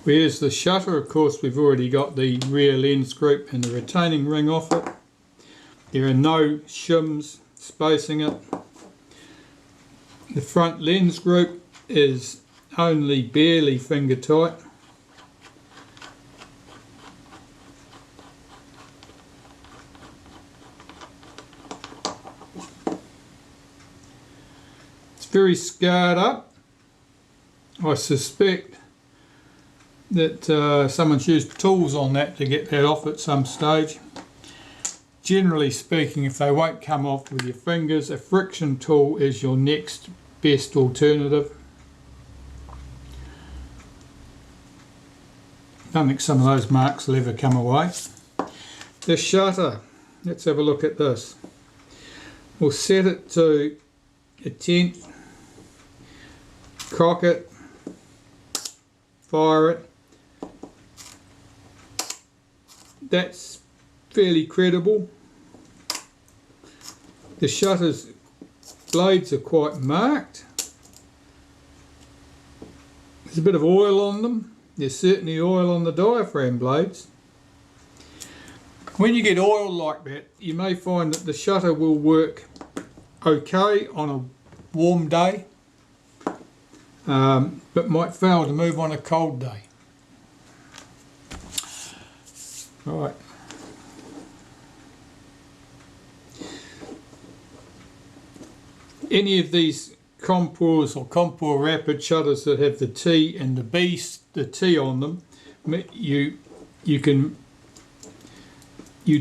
Where's the shutter? Of course, we've already got the rear lens group and the retaining ring off it. There are no shims spacing it. The front lens group is only barely finger tight. It's very scarred up. I suspect that someone's used tools on that to get that off at some stage. Generally speaking, if they won't come off with your fingers, a friction tool is your next best alternative. I don't think some of those marks will ever come away. The shutter, let's have a look at this. We'll set it to a 10th, cock it, fire it. That's fairly credible. The shutter's blades are quite marked. There's a bit of oil on them. There's certainly oil on the diaphragm blades. When you get oil like that, you may find that the shutter will work okay on a warm day, but might fail to move on a cold day. Right. Any of these Compurs or Compur-Rapid shutters that have the T and the T on them, you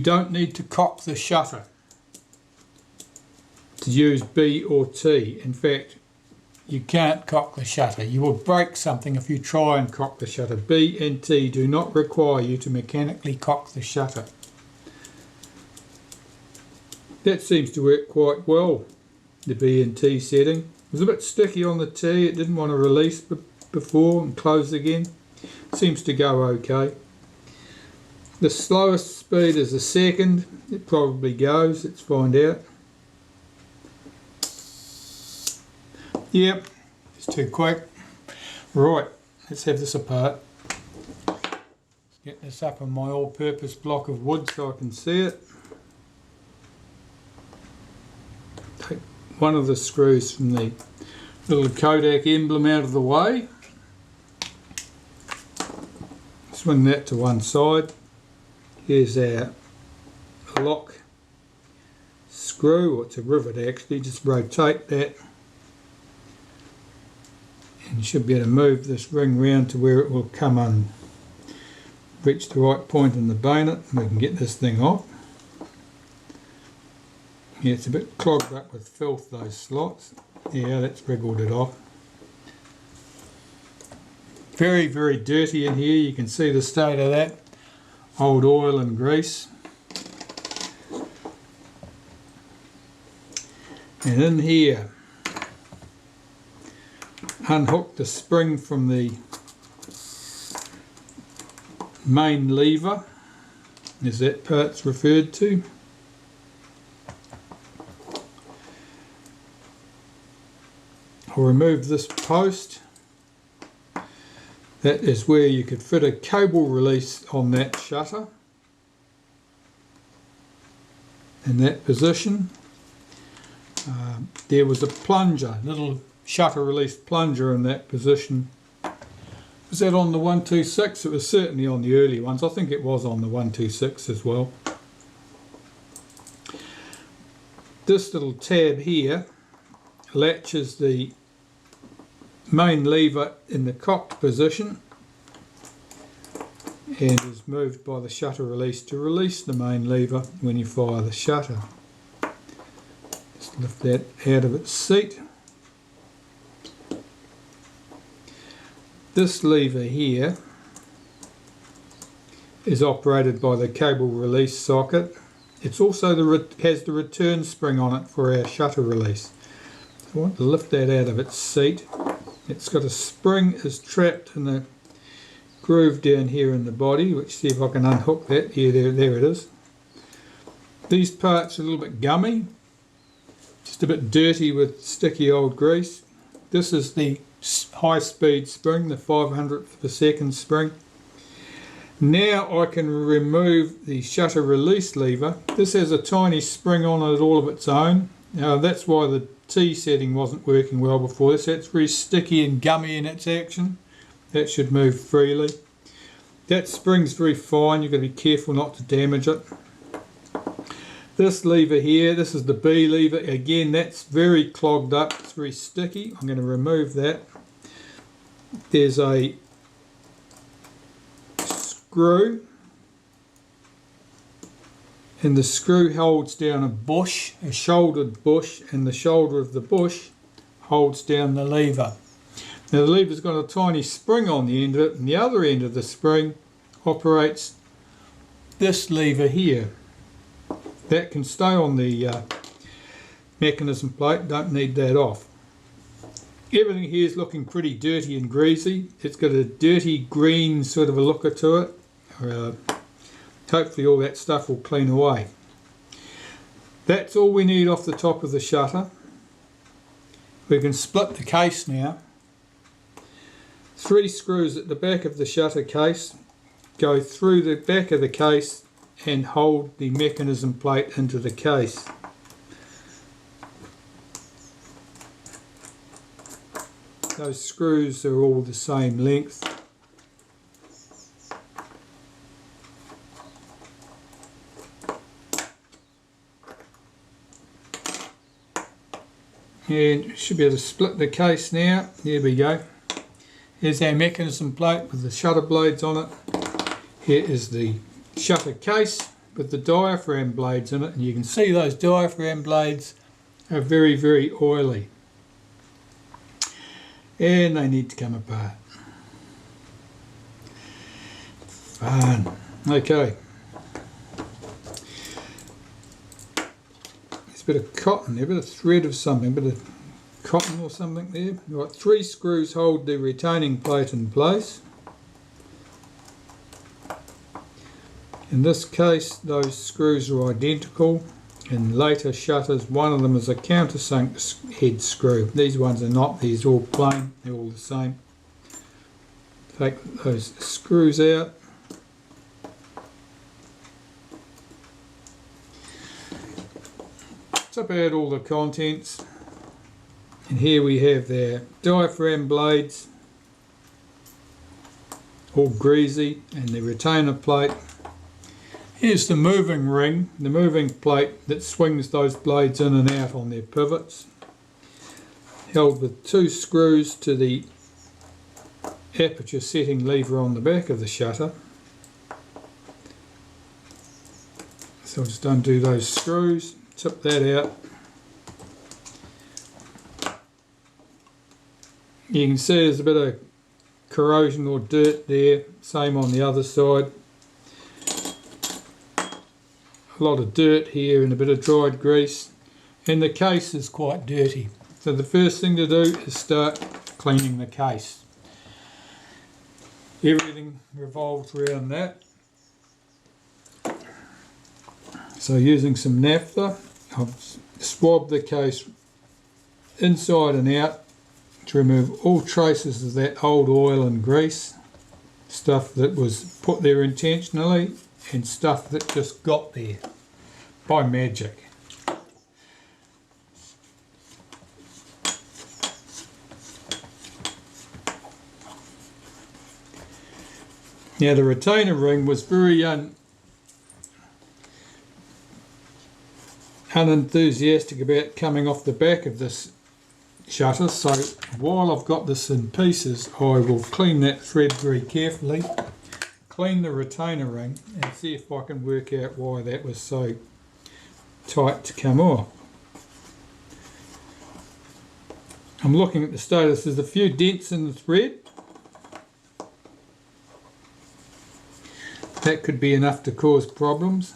don't need to cock the shutter to use B or T. In fact, you can't cock the shutter. You will break something if you try and cock the shutter. B and T do not require you to mechanically cock the shutter. That seems to work quite well, the B and T setting. It was a bit sticky on the T, it didn't want to release before and close again. Seems to go okay. The slowest speed is a second. It probably goes, let's find out. Yep, it's too quick. Right, let's have this apart. Get this up on my all-purpose block of wood so I can see it. Take one of the screws from the little Kodak emblem out of the way. Swing that to one side. Here's our lock screw, or it's a rivet actually, just rotate that. And you should be able to move this ring round to where it will come on, reach the right point in the bayonet, and we can get this thing off. Yeah, it's a bit clogged up with filth, those slots. Yeah, that's wriggled it off. Very, very dirty in here. You can see the state of that. Old oil and grease. And in here, unhook the spring from the main lever, as that part's referred to. I'll remove this post. That is where you could fit a cable release on that shutter in that position. There was a plunger, little shutter release plunger in that position. Was that on the 126? It was certainly on the early ones. I think it was on the 126 as well. This little tab here latches the main lever in the cocked position and is moved by the shutter release to release the main lever when you fire the shutter. Just lift that out of its seat. This lever here is operated by the cable release socket. It's also has the return spring on it for our shutter release. So I want to lift that out of its seat. It's got a spring is trapped in the groove down here in the body, which, see if I can unhook that. Yeah, there it is. These parts are a little bit gummy, just a bit dirty with sticky old grease. This is the high speed spring, the 500th per second spring. Now I can remove the shutter release lever. This has a tiny spring on it all of its own. Now that's why the T setting wasn't working well before this. That's very sticky and gummy in its action. That should move freely. That spring's very fine, you've got to be careful not to damage it. This lever here, this is the B lever. Again, that's very clogged up, it's very sticky. I'm going to remove that. There's a screw, and the screw holds down a bush, a shouldered bush, and the shoulder of the bush holds down the lever. Now the lever's got a tiny spring on the end of it, and the other end of the spring operates this lever here. That can stay on the mechanism plate, don't need that off. Everything here is looking pretty dirty and greasy. It's got a dirty green sort of a looker to it. Hopefully all that stuff will clean away. That's all we need off the top of the shutter. We can split the case now. 3 screws at the back of the shutter case go through the back of the case and hold the mechanism plate into the case. Those screws are all the same length. And we should be able to split the case now. There we go. Here's our mechanism plate with the shutter blades on it. Here is the shutter case with the diaphragm blades in it, and you can see those diaphragm blades are very, very oily. And they need to come apart. Fun. Okay. There's a bit of cotton there, a bit of thread of something, a bit of cotton or something there. Right, 3 screws hold the retaining plate in place. In this case, those screws are identical. In later shutters, one of them is a countersunk head screw. These ones are not, these are all plain, they're all the same. Take those screws out. Tip out all the contents. And here we have their diaphragm blades, all greasy, and the retainer plate. Here's the moving ring, the moving plate that swings those blades in and out on their pivots, held with 2 screws to the aperture setting lever on the back of the shutter. So I'll just undo those screws, tip that out. You can see there's a bit of corrosion or dirt there, same on the other side. A lot of dirt here and a bit of dried grease, and the case is quite dirty. So the first thing to do is start cleaning the case. Everything revolves around that. So using some naphtha, I've swabbed the case inside and out to remove all traces of that old oil and grease, stuff that was put there intentionally and stuff that just got there by magic. Now the retainer ring was very unenthusiastic about coming off the back of this shutter, so while I've got this in pieces, I will clean that thread very carefully, clean the retainer ring, and see if I can work out why that was so tight to come off. I'm looking at the status. There's a few dents in the thread. That could be enough to cause problems.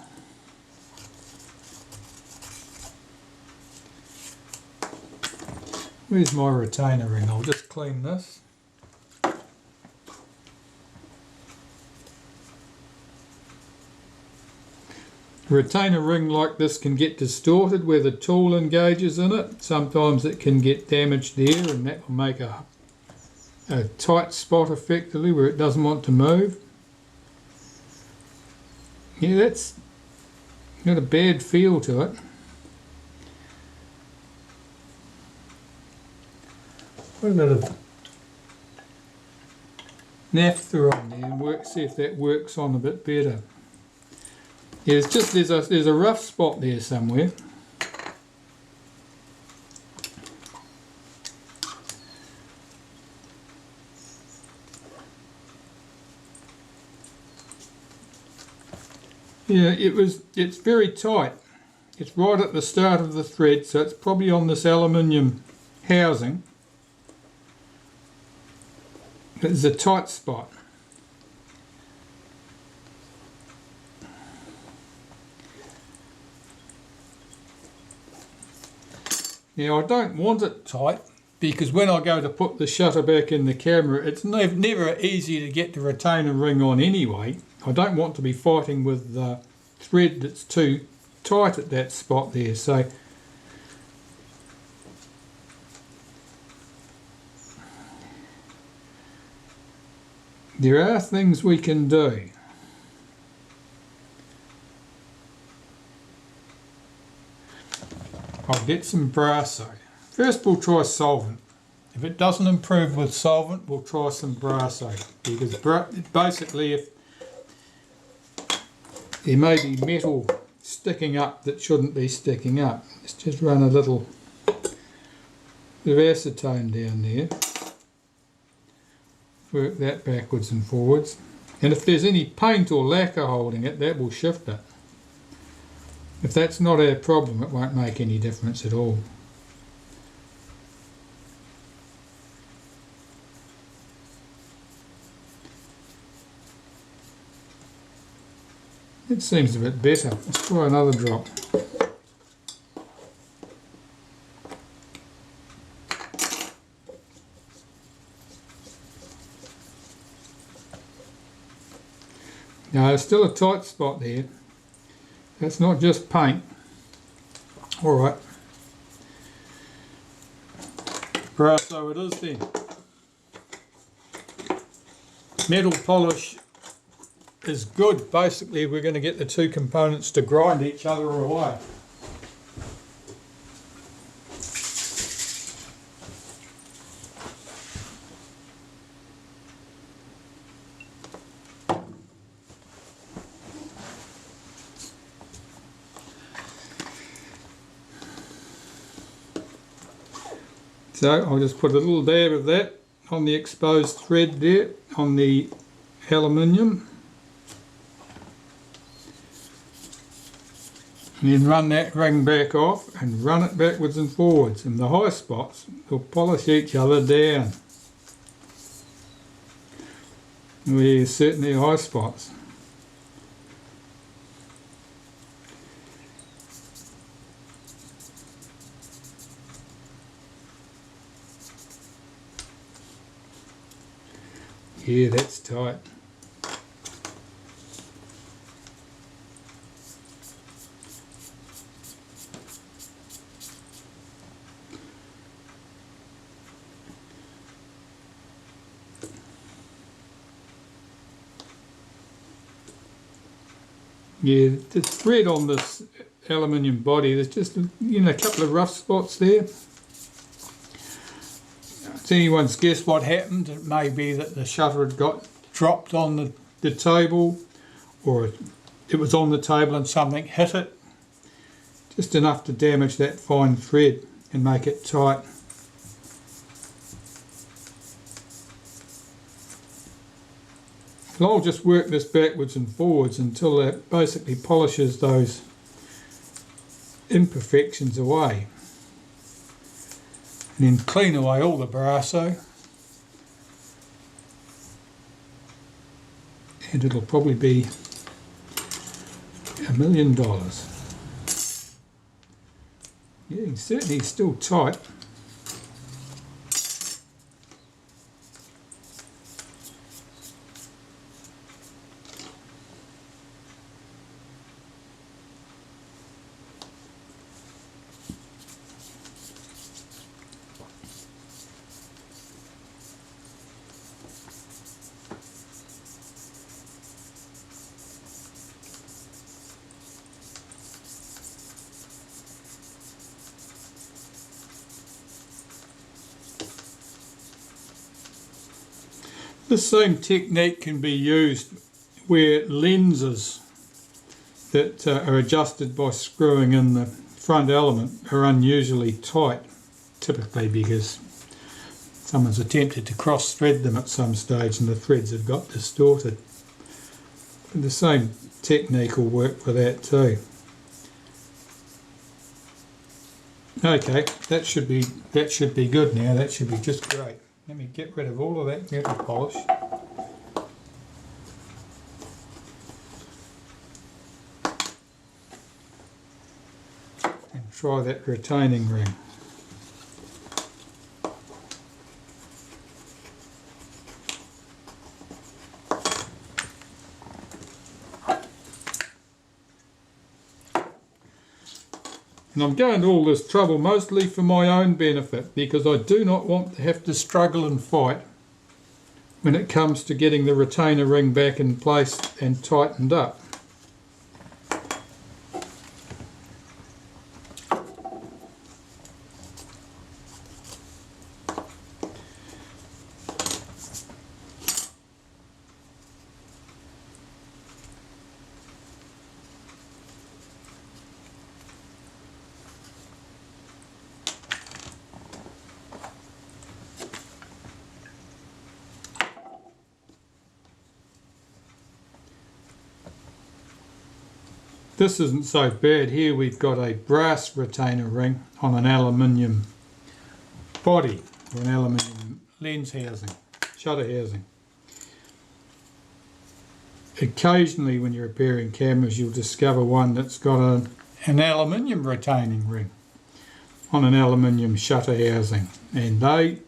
Where's my retainer ring? I'll just clean this. A retainer ring like this can get distorted where the tool engages in it. Sometimes it can get damaged there, and that will make a a tight spot effectively where it doesn't want to move. Yeah, that's got a bad feel to it. Put a bit of naphtha on there and see if that works on a bit better. Yeah, it's just there's a rough spot there somewhere. Yeah, it's very tight. It's right at the start of the thread, so it's probably on this aluminium housing. There's a tight spot. Now I don't want it tight because when I go to put the shutter back in the camera, it's never easy to get the retainer ring on anyway. I don't want to be fighting with the thread that's too tight at that spot there. So there are things we can do. I'll get some brasso. First we'll try solvent. If it doesn't improve with solvent, we'll try some brasso. Because basically if there may be metal sticking up that shouldn't be sticking up. Let's just run a little bit of acetone down there. Work that backwards and forwards. And if there's any paint or lacquer holding it, that will shift it. If that's not our problem, it won't make any difference at all. It seems a bit better. Let's try another drop. Now there's still a tight spot there. That's not just paint. Alright. Brasso it is then. Metal polish is good. Basically we're going to get the two components to grind each other away. So I'll just put a little dab of that on the exposed thread there, on the aluminium. And then run that ring back off and run it backwards and forwards. And the high spots will polish each other down. There's certainly high spots. Yeah, that's tight. Yeah, the thread on this aluminium body, there's just a couple of rough spots there. If anyone's guessed what happened, it may be that the shutter had got dropped on the table, or it was on the table and something hit it. Just enough to damage that fine thread and make it tight. And I'll just work this backwards and forwards until that basically polishes those imperfections away. And then clean away all the brasso. And it'll probably be $1 million. Yeah, certainly still tight. This same technique can be used where lenses that are adjusted by screwing in the front element are unusually tight, typically because someone's attempted to cross thread them at some stage and the threads have got distorted. But the same technique will work for that too. Okay, that should be good now. That should be just great. Let me get rid of all of that metal polish. And try that retaining ring. And I'm going to all this trouble mostly for my own benefit, because I do not want to have to struggle and fight when it comes to getting the retainer ring back in place and tightened up. This isn't so bad. Here we've got a brass retainer ring on an aluminium body, or an aluminium lens housing, shutter housing. Occasionally when you're repairing cameras you'll discover one that's got an aluminium retaining ring on an aluminium shutter housing, and they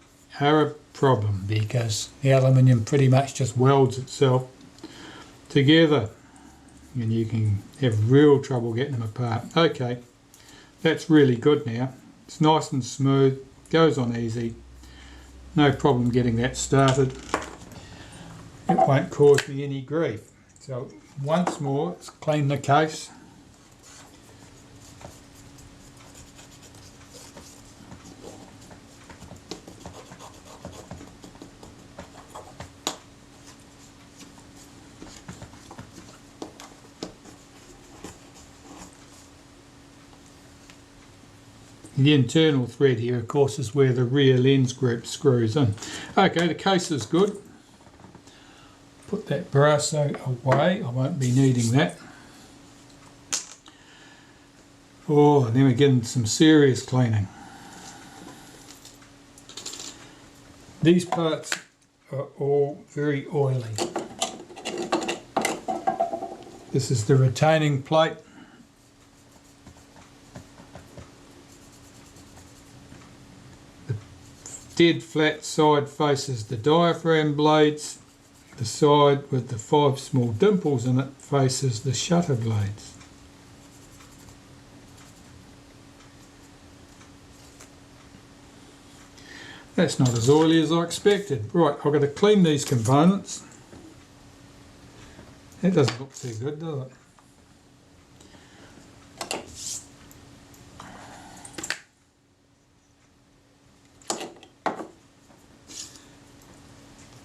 are a problem because the aluminium pretty much just welds itself together and you can have real trouble getting them apart. Okay, that's really good now. It's nice and smooth, goes on easy, no problem getting that started. It won't cause me any grief. So once more, let's clean the case. The internal thread here, of course, is where the rear lens group screws in. Okay, the case is good. Put that brass away, I won't be needing that. Oh, and then we're getting some serious cleaning. These parts are all very oily. This is the retaining plate. Dead flat side faces the diaphragm blades. The side with the 5 small dimples in it faces the shutter blades. That's not as oily as I expected. Right, I've got to clean these components. That doesn't look too good, does it?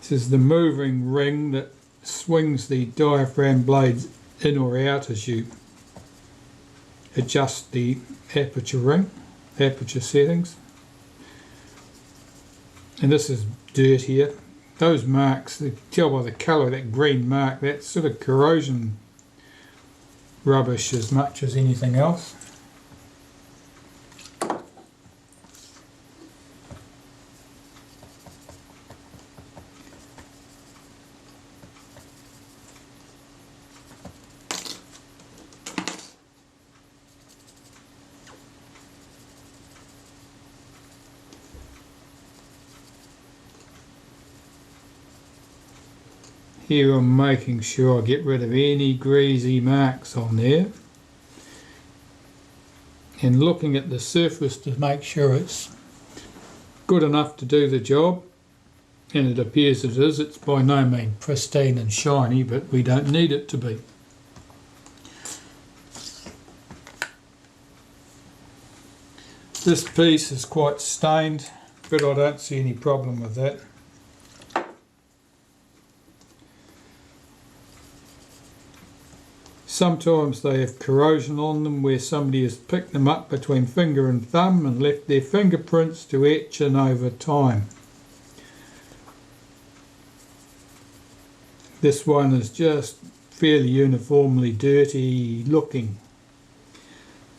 This is the moving ring that swings the diaphragm blades in or out as you adjust the aperture ring, aperture settings. And this is dirt here. Those marks, you can tell by the colour of that green mark, that's sort of corrosion rubbish as much as anything else. Here I'm making sure I get rid of any greasy marks on there and looking at the surface to make sure it's good enough to do the job, and it appears it is. It's by no means pristine and shiny, but we don't need it to be. This piece is quite stained, but I don't see any problem with that. Sometimes they have corrosion on them where somebody has picked them up between finger and thumb and left their fingerprints to etch in over time. This one is just fairly uniformly dirty looking.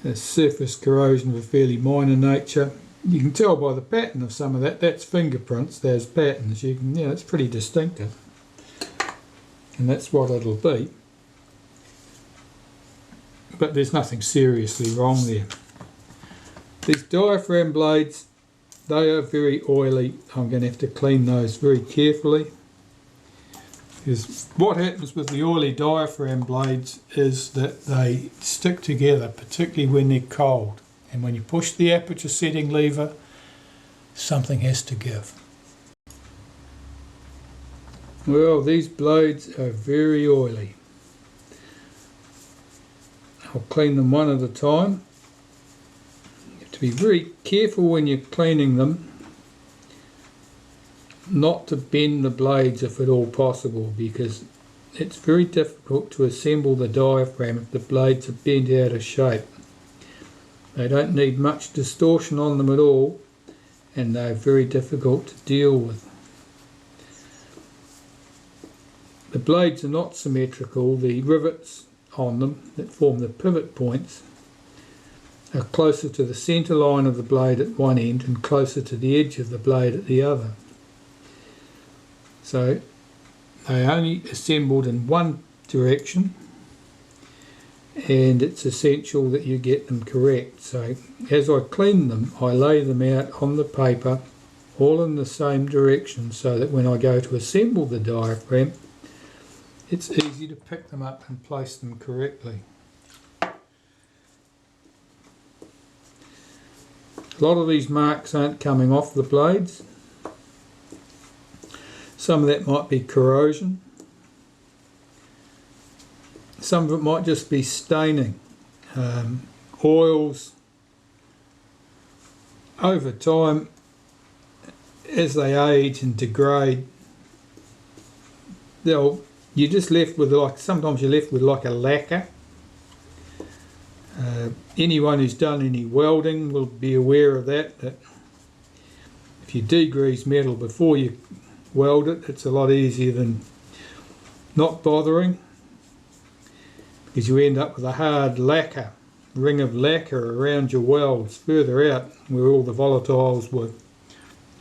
There's surface corrosion of a fairly minor nature. You can tell by the pattern of some of that. That's fingerprints, there's patterns. You can, it's pretty distinctive. And that's what it'll be. But there's nothing seriously wrong there. These diaphragm blades, they are very oily. I'm going to have to clean those very carefully. Because what happens with the oily diaphragm blades is that they stick together, particularly when they're cold. And when you push the aperture setting lever, something has to give. Well, these blades are very oily. I'll clean them one at a time. You have to be very careful when you're cleaning them not to bend the blades if at all possible, because it's very difficult to assemble the diaphragm if the blades are bent out of shape. They don't need much distortion on them at all, and they're very difficult to deal with. The blades are not symmetrical. The rivets on them that form the pivot points are closer to the centre line of the blade at one end and closer to the edge of the blade at the other. So they are only assembled in one direction, and it's essential that you get them correct. So as I clean them, I lay them out on the paper all in the same direction, so that when I go to assemble the diaphragm, it's easy to pick them up and place them correctly. A lot of these marks aren't coming off the blades. Some of that might be corrosion. Some of it might just be staining. Oils, over time, as they age and degrade, you're just left with sometimes you're left with like a lacquer. Anyone who's done any welding will be aware of that if you degrease metal before you weld it, it's a lot easier than not bothering, because you end up with a hard lacquer, ring of lacquer around your welds further out where all the volatiles were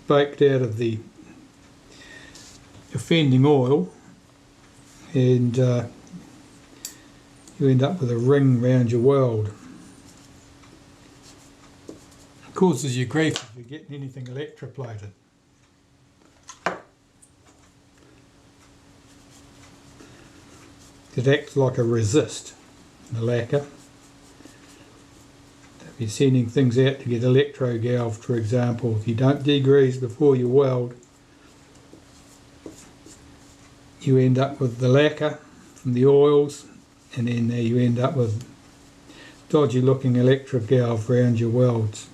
baked out of the offending oil, and you end up with a ring around your weld. It causes you grief if you're getting anything electroplated. It acts like a resist, the lacquer. If you're sending things out to get electrogalved, for example, if you don't degrease before you weld, you end up with the lacquer from the oils, and then you end up with dodgy looking electrogalv around your welds,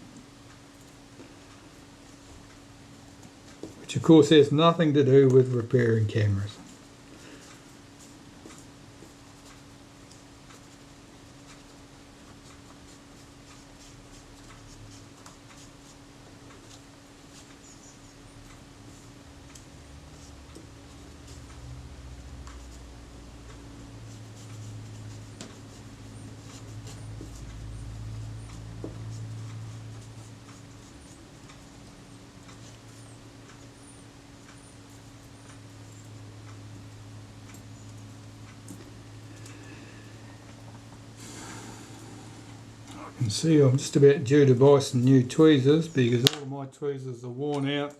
which of course has nothing to do with repairing cameras. You can see I'm just about due to buy some new tweezers because all of my tweezers are worn out,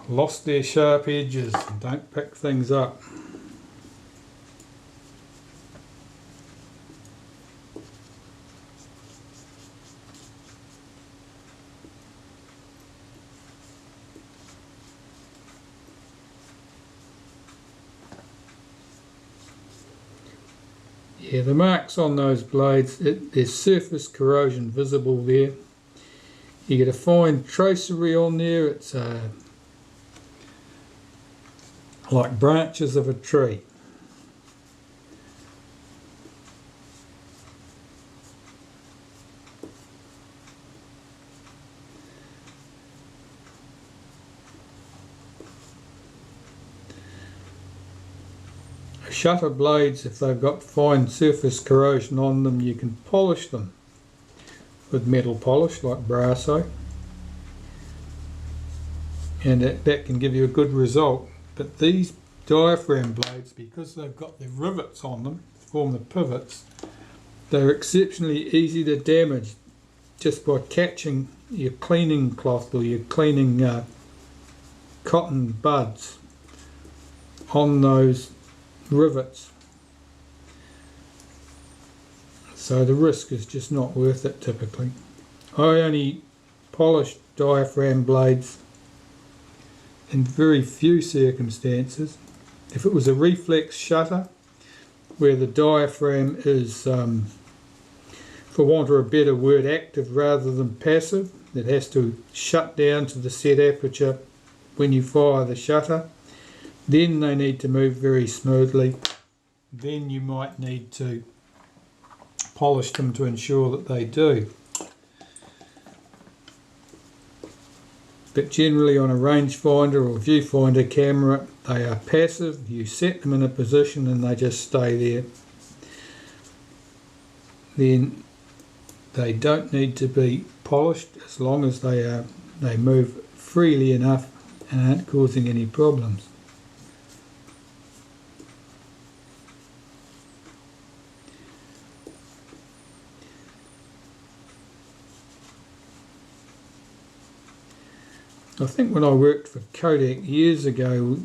lost their sharp edges and don't pick things up. Yeah, the marks on those blades, there's surface corrosion visible there. You get a fine tracery on there. It's like branches of a tree. Shutter blades, if they've got fine surface corrosion on them, you can polish them with metal polish like Brasso, and that can give you a good result. But these diaphragm blades, because they've got the rivets on them to form the pivots, they're exceptionally easy to damage just by catching your cleaning cloth or your cleaning cotton buds on those rivets. So the risk is just not worth it typically. I only polish diaphragm blades in very few circumstances. If it was a reflex shutter where the diaphragm is, for want of a better word, active rather than passive, it has to shut down to the set aperture when you fire the shutter, then they need to move very smoothly. Then you might need to polish them to ensure that they do. But generally on a rangefinder or viewfinder camera, they are passive. You set them in a position and they just stay there. Then they don't need to be polished as long as they move freely enough and aren't causing any problems. I think when I worked for Kodak years ago,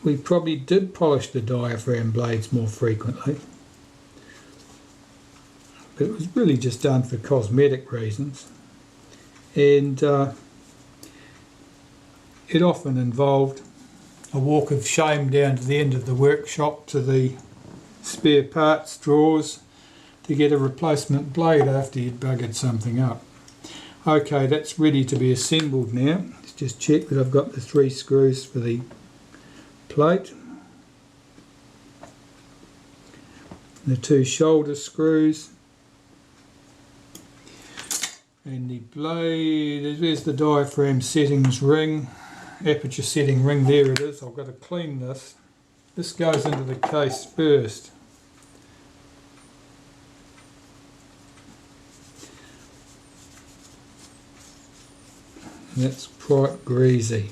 we probably did polish the diaphragm blades more frequently. But it was really just done for cosmetic reasons. And it often involved a walk of shame down to the end of the workshop to the spare parts drawers to get a replacement blade after you'd buggered something up. Okay, that's ready to be assembled now. Let's just check that I've got the 3 screws for the plate, the 2 shoulder screws, and the blade. There's the diaphragm settings ring, aperture setting ring, there it is. I've got to clean this. This goes into the case first. That's quite greasy.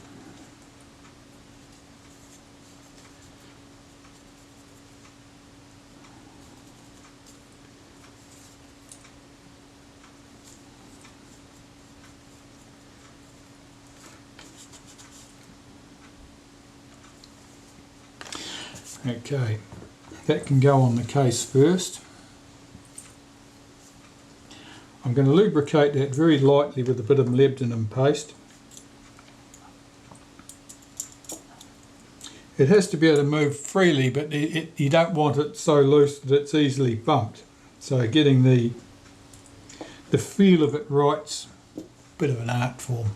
Okay, that can go on the case first. I'm going to lubricate that very lightly with a bit of molybdenum paste. It has to be able to move freely, but you don't want it so loose that it's easily bumped. So getting the feel of it right's a bit of an art form.